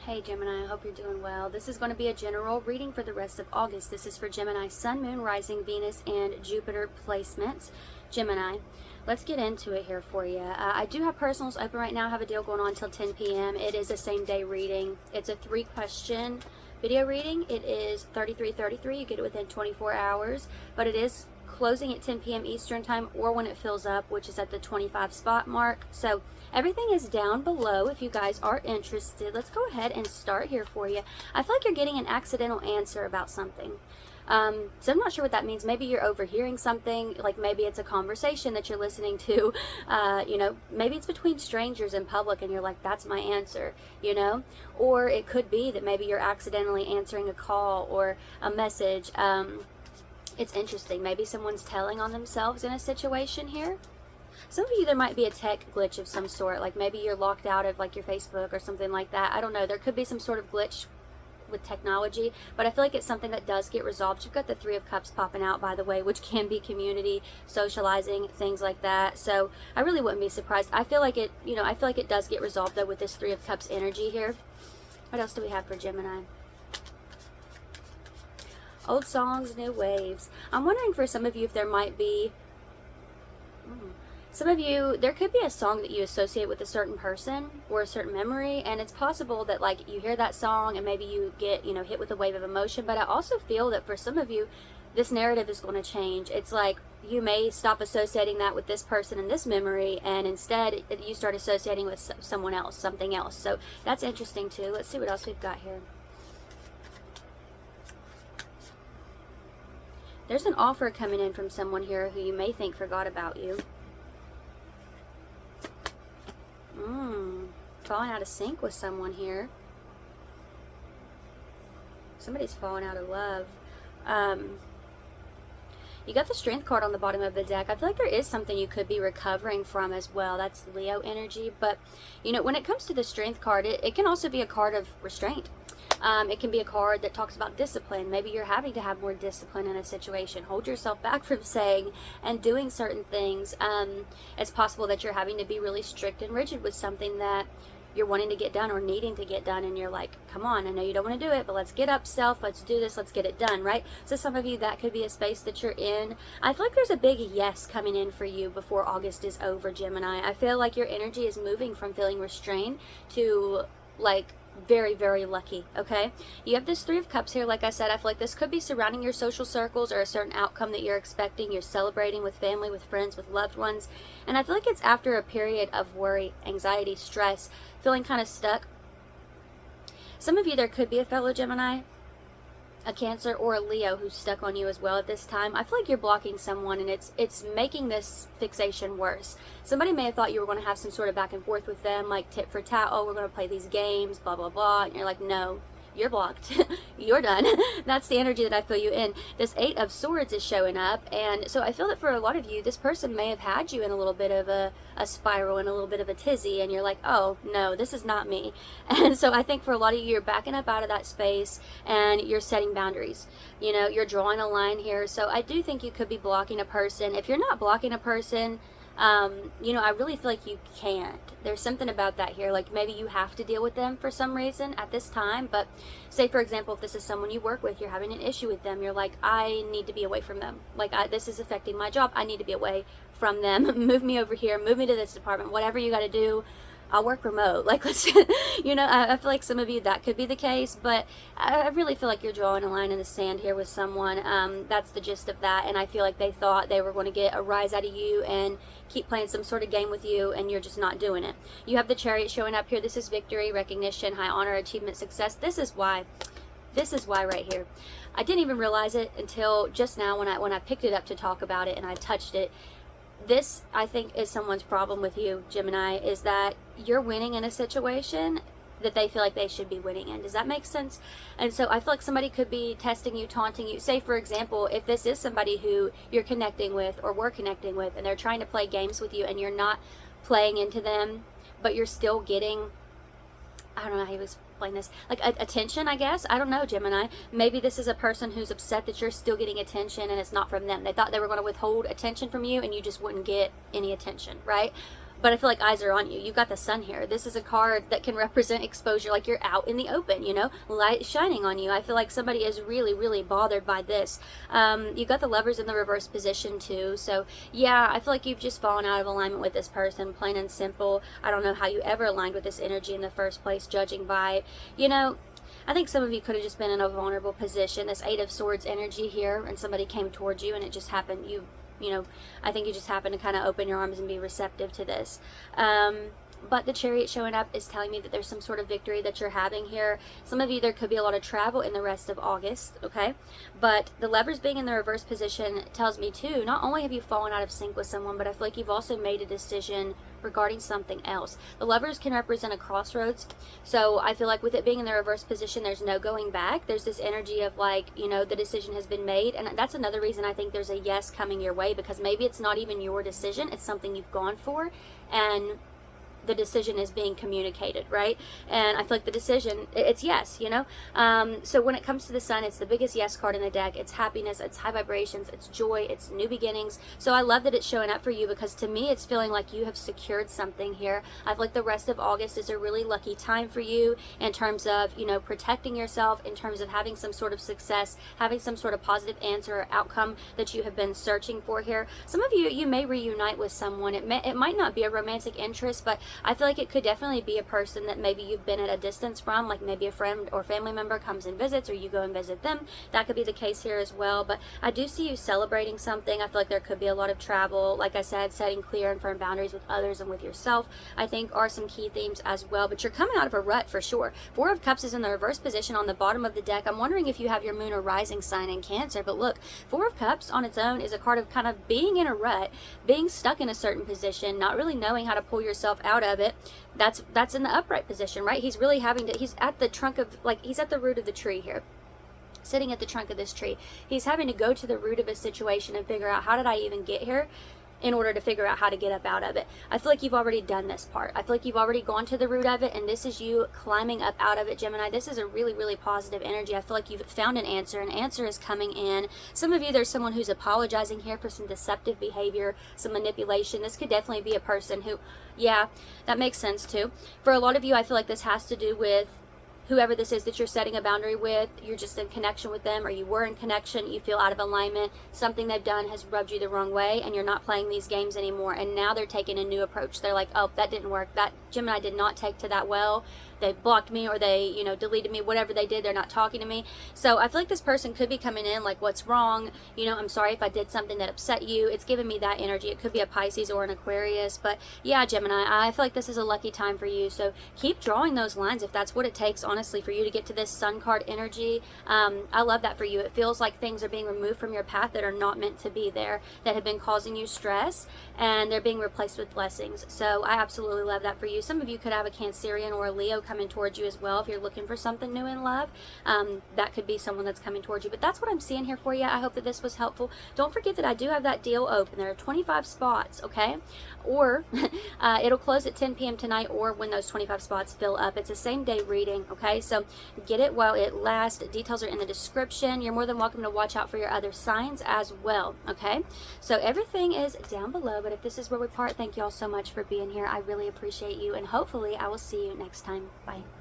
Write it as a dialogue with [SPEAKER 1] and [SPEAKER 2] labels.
[SPEAKER 1] Hey Gemini, I hope you're doing well. This is going to be a general reading for the rest of August. This is for Gemini, Sun, Moon, Rising, Venus, and Jupiter placements. Gemini, let's get into it here for you. I do have personals open right now. I have a deal going on until 10 p.m. It is a same day reading. It's a 3-question video reading. It is $33.33. You get it within 24 hours, but it is closing at 10 p.m. Eastern time, or when it fills up, which is at the 25 spot mark. So everything is down below if you guys are interested. Let's go ahead and start here for you. I feel like you're getting an accidental answer about something. So I'm not sure what that means. Maybe you're overhearing something, like maybe it's a conversation that you're listening to, maybe it's between strangers in public and you're like, that's my answer, or it could be that maybe you're accidentally answering a call or a message. It's interesting. Maybe someone's telling on themselves in a situation here. Some of you, there might be a tech glitch of some sort, like maybe you're locked out of like your Facebook or something like that. I don't know. There could be some sort of glitch with technology, but I feel like it's something that does get resolved. You've got the 3 of Cups popping out, by the way, which can be community, socializing, things like that. So I really wouldn't be surprised. I feel like it, I feel like it does get resolved though with this 3 of Cups energy here. What else do we have for Gemini? Old songs, new waves. I'm wondering for some of you if there might be, there could be a song that you associate with a certain person or a certain memory, and it's possible that like you hear that song and maybe you get, hit with a wave of emotion. But I also feel that for some of you, this narrative is going to change. It's like you may stop associating that with this person and this memory, and instead you start associating with someone else, something else. So that's interesting too. Let's see what else we've got here. There's an offer coming in from someone here who you may think forgot about you. Falling out of sync with someone here. Somebody's falling out of love. You got the Strength card on the bottom of the deck. I feel like there is something you could be recovering from as well. That's Leo energy. But, when it comes to the Strength card, it can also be a card of restraint. It can be a card that talks about discipline. Maybe you're having to have more discipline in a situation. Hold yourself back from saying and doing certain things. It's possible that you're having to be really strict and rigid with something that you're wanting to get done or needing to get done, and you're like, come on, I know you don't want to do it, but let's get up, self, let's do this, let's get it done, right? So some of you, that could be a space that you're in. I feel like there's a big yes coming in for you before August is over, Gemini. I feel like your energy is moving from feeling restrained to like very, very lucky. Okay, you have this 3 of Cups here. Like I said, I feel like this could be surrounding your social circles or a certain outcome that you're expecting. You're celebrating with family, with friends, with loved ones, and I feel like it's after a period of worry, anxiety, stress, feeling kind of stuck. Some of you, there could be a fellow Gemini, a Cancer, or a Leo who's stuck on you as well at this time. I feel like you're blocking someone, and it's making this fixation worse. Somebody may have thought you were going to have some sort of back and forth with them, like tit for tat. Oh, we're going to play these games, blah blah blah, and you're like, no, you're blocked. You're done. That's the energy that I feel you in. This 8 of Swords is showing up, and so I feel that for a lot of you, this person may have had you in a little bit of a spiral and a little bit of a tizzy, and you're like, oh no, this is not me. And so I think for a lot of you, you're backing up out of that space and you're setting boundaries. You're drawing a line here. So I do think you could be blocking a person. If you're not blocking a person, I really feel like you can't. There's something about that here. Like maybe you have to deal with them for some reason at this time. But say, for example, if this is someone you work with, you're having an issue with them, you're like, I need to be away from them. Like this is affecting my job. I need to be away from them. Move me over here. Move me to this department. Whatever you got to do. I'll work remote. Like, let's, I feel like some of you, that could be the case, but I really feel like you're drawing a line in the sand here with someone. That's the gist of that. And I feel like they thought they were going to get a rise out of you and keep playing some sort of game with you, and you're just not doing it. You have the Chariot showing up here. This is victory, recognition, high honor, achievement, success. This is why right here. I didn't even realize it until just now when I picked it up to talk about it and I touched it. This, I think, is someone's problem with you, Gemini, is that you're winning in a situation that they feel like they should be winning in. Does that make sense? And so I feel like somebody could be testing you, taunting you. Say, for example, if this is somebody who you're connecting with or we're connecting with, and they're trying to play games with you and you're not playing into them, but you're still getting, I don't know how he was playing this, like attention, I guess. I don't know, Gemini. Maybe this is a person who's upset that you're still getting attention and it's not from them. They thought they were going to withhold attention from you and you just wouldn't get any attention, right? but I feel like eyes are on you. You've got the sun here. This is a card that can represent exposure, like you're out in the open, you know, light shining on you. I feel like somebody is really, really bothered by this. You got the Lovers in the reverse position too. So yeah, I feel like you've just fallen out of alignment with this person, plain and simple. I don't know how you ever aligned with this energy in the first place, judging by, you know, I think some of you could have just been in a vulnerable position. This Eight of Swords energy here, and somebody came towards you and it just happened. You know, I think you just happen to kind of open your arms and be receptive to this. But the Chariot showing up is telling me that there's some sort of victory that you're having here. Some of you, there could be a lot of travel in the rest of August, okay? But the Lovers being in the reverse position tells me too, not only have you fallen out of sync with someone, but I feel like you've also made a decision regarding something else. The Lovers can represent a crossroads. So I feel like with it being in the reverse position, there's no going back. There's this energy of like, you know, the decision has been made. And that's another reason I think there's a yes coming your way, because maybe it's not even your decision. It's something you've gone for, and the decision is being communicated, right? And I feel like the decision, it's yes, you know? So when it comes to the Sun, it's the biggest yes card in the deck. It's happiness, it's high vibrations, it's joy, it's new beginnings. So I love that it's showing up for you, because to me, it's feeling like you have secured something here. I feel like the rest of August is a really lucky time for you in terms of, you know, protecting yourself, in terms of having some sort of success, having some sort of positive answer or outcome that you have been searching for here. Some of you, you may reunite with someone. It might not be a romantic interest, but I feel like it could definitely be a person that maybe you've been at a distance from, like maybe a friend or family member comes and visits, or you go and visit them. That could be the case here as well. But I do see you celebrating something. I feel like there could be a lot of travel. Like I said, setting clear and firm boundaries with others and with yourself, I think, are some key themes as well. But you're coming out of a rut for sure. Four of Cups is in the reverse position on the bottom of the deck. I'm wondering if you have your moon or rising sign in Cancer. But look, Four of Cups on its own is a card of kind of being in a rut, being stuck in a certain position, not really knowing how to pull yourself out of it. That's in the upright position, right? He's really having to, he's at the trunk of, like, he's at the root of the tree here, sitting at the trunk of this tree. He's having to go to the root of a situation and figure out, how did I even get here, in order to figure out how to get up out of it. I feel like you've already done this part. I feel like you've already gone to the root of it, and this is you climbing up out of it, Gemini. This is a really, really positive energy. I feel like you've found an answer. An answer is coming in. Some of you, there's someone who's apologizing here for some deceptive behavior, some manipulation. This could definitely be a person who, yeah, that makes sense too. For a lot of you, I feel like this has to do with whoever this is that you're setting a boundary with. You're just in connection with them, or you were in connection, you feel out of alignment, something they've done has rubbed you the wrong way, and you're not playing these games anymore, and now they're taking a new approach. They're like, oh, that didn't work, that Gemini did not take to that well, they blocked me, or they, you know, deleted me, whatever they did, they're not talking to me. So I feel like this person could be coming in like, what's wrong, you know, I'm sorry if I did something that upset you. It's giving me that energy. It could be a Pisces or an Aquarius, but yeah, Gemini, I feel like this is a lucky time for you. So keep drawing those lines if that's what it takes, honestly, for you to get to this Sun card energy. I love that for you. It feels like things are being removed from your path that are not meant to be there, that have been causing you stress, and they're being replaced with blessings. So I absolutely love that for you. Some of you could have a Cancerian or a Leo coming towards you as well. If you're looking for something new in love, that could be someone that's coming towards you. But that's what I'm seeing here for you. I hope that this was helpful. Don't forget that I do have that deal open. There are 25 spots, okay? Or it'll close at 10 p.m. tonight, or when those 25 spots fill up. It's a same day reading, okay? So get it while it lasts. Details are in the description. You're more than welcome to watch out for your other signs as well, okay? So everything is down below, but if this is where we part, thank you all so much for being here. I really appreciate you, and hopefully I will see you next time. Bye.